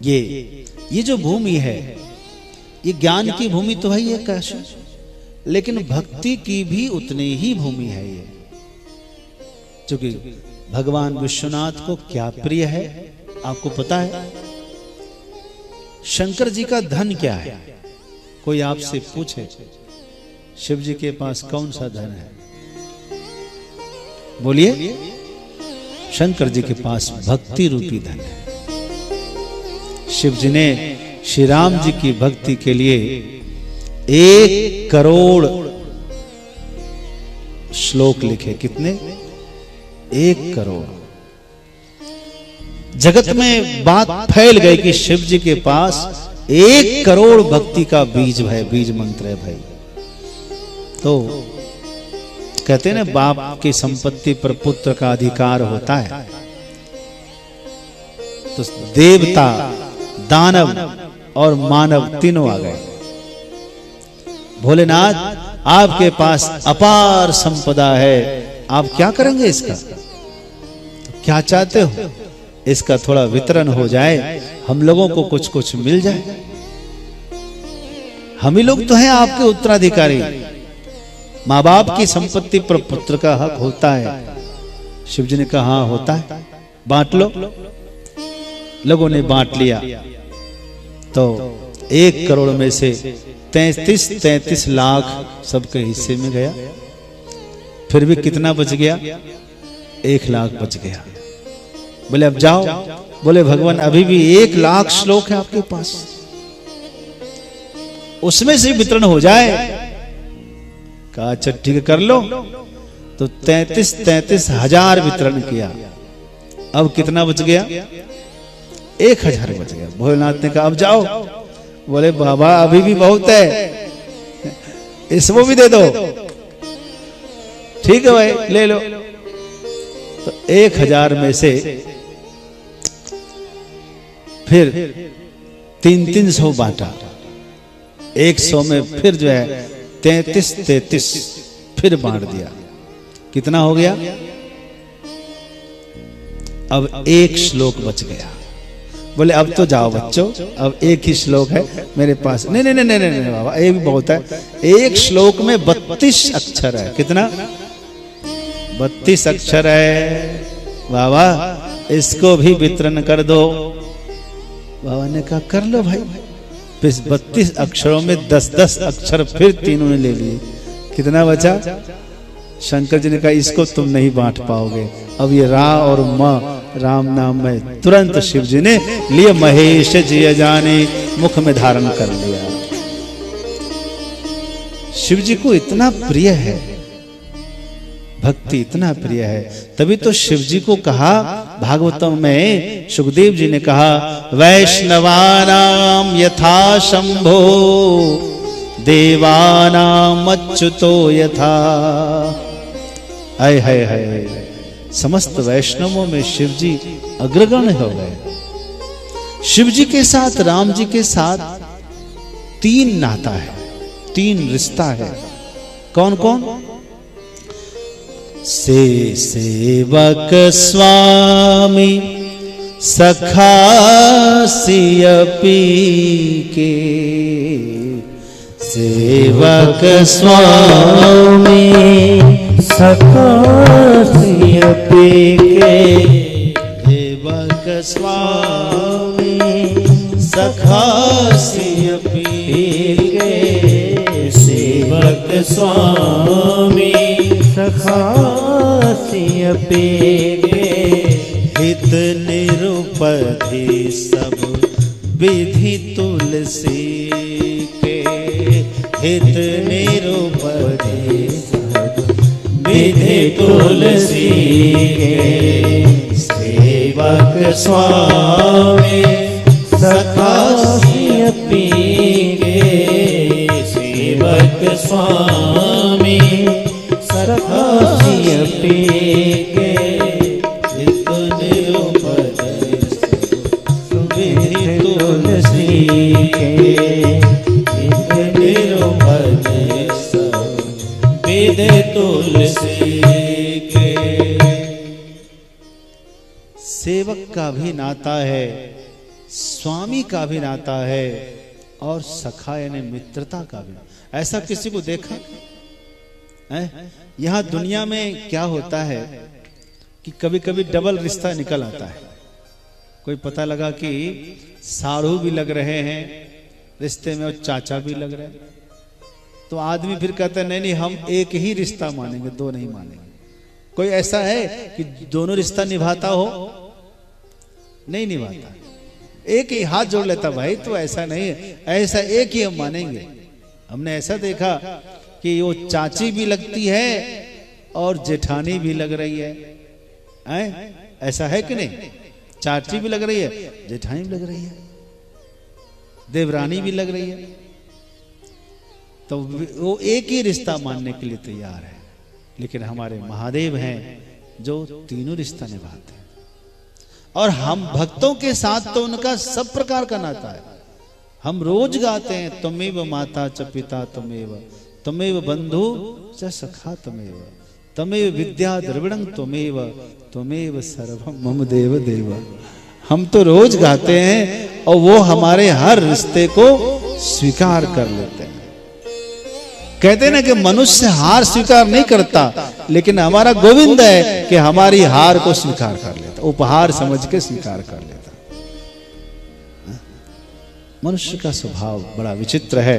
ये जो भूमि है, ये ज्ञान की भूमि तो है ये काशी, लेकिन भक्ति की भी उतनी ही भूमि है ये। क्योंकि भगवान विश्वनाथ को क्या प्रिय है आपको पता है? शंकर जी का धन क्या है? कोई आपसे पूछे शिव जी के पास कौन सा धन है, बोलिए। शंकर जी के पास भक्ति रूपी धन है। शिव जी ने श्री राम जी की भक्ति के लिए 1 करोड़ श्लोक लिखे। कितने? 1 करोड़। जगत में बात फैल गई कि शिव जी के पास 1 करोड़ भक्ति का बीज है, बीज मंत्र है भाई। तो कहते हैं ना, बाप की संपत्ति पर पुत्र का अधिकार होता है। तो देवता, दानव और मानव तीनों आ गए। भोलेनाथ आपके पास अपार संपदा है, आप क्या करेंगे इसका? तो क्या चाहते हो? इसका थोड़ा वितरण हो जाए, हम लोगों को कुछ कुछ मिल जाए। हम ही लोग तो हैं आपके उत्तराधिकारी। माँ बाप की संपत्ति पर पुत्र का हक होता है। शिव जी ने कहा हाँ होता है, बांट लो। लोगों ने बांट लिया। तो 1 करोड़ में से 33 लाख सबके हिस्से में गया। फिर भी कितना बच गया? 1 लाख बच गया। बोले अब जाओ। बोले भगवान अभी भी 1 लाख श्लोक है आपके पास, उसमें से वितरण हो जाए। कहा अच्छा ठीक है कर लो। तो 33 हजार वितरण किया। अब कितना बच गया? 1000 बच गया। भोलेनाथ ने कहा अब जाओ। बोले बाबा अभी भी बहुत है, इसको भी दे दो। ठीक है भाई ले लो। तो 1000 में से फिर 300 बांटा। 100 में फिर जो है 33 फिर बांट दिया। कितना हो गया? अब 1 श्लोक बच गया। बोले अब तो जाओ बच्चों, अब 1 ही श्लोक है मेरे पास। नहीं नहीं नहीं नहीं नहीं बाबा ये भी बहुत है। 1 श्लोक में 32 अक्षर है। कितना? 32 अक्षर है। बाबा इसको भी वितरण कर दो। बाबा ने कहा कर लो भाई। 32 अक्षरों में 10-10 अक्षर फिर तीनों ने ले लिए। कितना बचा? शंकर जी ने कहा इसको तुम नहीं बांट पाओगे। अब ये रा और म राम नाम में तुरंत शिव जी ने लिए महेश जी जाने मुख में धारण कर लिया। शिव जी को इतना प्रिय है, भक्ति इतना प्रिय है। तभी तो शिव जी को कहा भागवतम में, सुखदेव जी ने कहा वैष्णवानाम यथा शंभो देवानाम अच्युतो यथा। हाय हाय हाय, समस्त वैष्णवों में शिव जी अग्रगण्य हो गए। शिव जी के साथ राम जी के साथ 3 नाता है, 3 रिश्ता है। कौन कौन? से सेवक स्वामी सखा सियपी के। सेवक स्वामी सखा सियपी के। सेवक स्वामी सखा सियपी के। सेवक स्वामी सखासियपे हित निरुपधि सब विधि तुलसी के। हित निरुपधि सब विधि तुलसी के। सेवक स्वामी सखासियपे के। सेवक स्वामी सखासियपे के। हित निरुपधि सब विधि तुलसी के। हित निरुपधि सब विधि तुलसी के। सेवक का भी नाता है स्वामी का भी नाता है और सखा यानी मित्रता का भी। ऐसा किसी को देखा है? यहां दुनिया में क्या होता है कि कभी कभी डबल रिश्ता निकल आता है। कोई पता लगा कि साढ़ू भी लग रहे हैं रिश्ते में और चाचा भी लग रहे हैं, तो आदमी फिर कहता है नहीं नहीं हम एक ही रिश्ता मानेंगे, दो नहीं मानेंगे। कोई ऐसा है कि दोनों रिश्ता निभाता हो? नहीं निभाता, एक ही हाथ जोड़ लेता भाई, तो ऐसा नहीं है, ऐसा एक ही हम मानेंगे। हमने ऐसा देखा कि वो चाची भी लगती है और जेठानी भी लग रही है, ऐसा है कि नहीं? चाची भी लग रही है, जेठानी भी लग रही है, देवरानी भी लग रही है, तो वो एक ही रिश्ता मानने के लिए तैयार है। लेकिन हमारे महादेव हैं जो तीनों रिश्ता निभाते हैं, और हम भक्तों के साथ तो उनका सब प्रकार का नाता है। हम रोज गाते हैं त्वमेव माता च पिता त्वमेव, त्वमेव बंधु च सखा त्वमेव, त्वमेव विद्या द्रविणं त्वमेव, त्वमेव सर्वं मम देव देव। हम तो रोज गाते हैं और वो हमारे हर रिश्ते को स्वीकार कर लेते हैं। कहते हैं ना कि मनुष्य हार स्वीकार नहीं करता, लेकिन हमारा गोविंद है कि हमारी हार को स्वीकार कर लेता, उपहार समझ के स्वीकार कर लेता। मनुष्य का स्वभाव बड़ा विचित्र है।